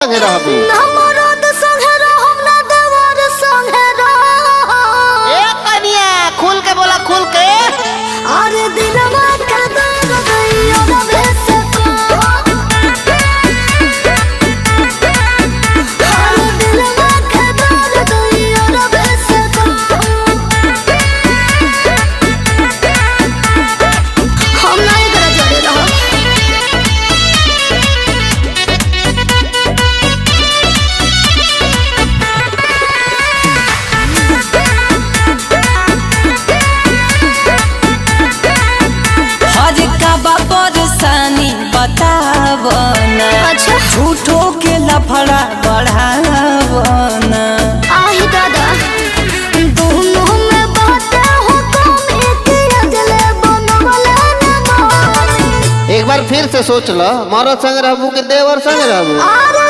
संगे रहबू? ना मरद संगे रहब ना देवर संगे रहब। ए कनिया खुल के बोला, खुल के। अरे दिलवा के दर्द दैयो रबे से कहो। अरे दिलवा के दर्द दैयो रबे से कहो। हम नहीं करे जोड़े रहब। हर का परेशानी बतावना। अच्छा झूठो के लफड़ा बढ़ावना। आही दादा दोनों में बातें हो कमी कि अजले बनवले न मानी। एक बार फिर से सोच लो, मरद संग रहबू कि देवर संग रहबू? अरे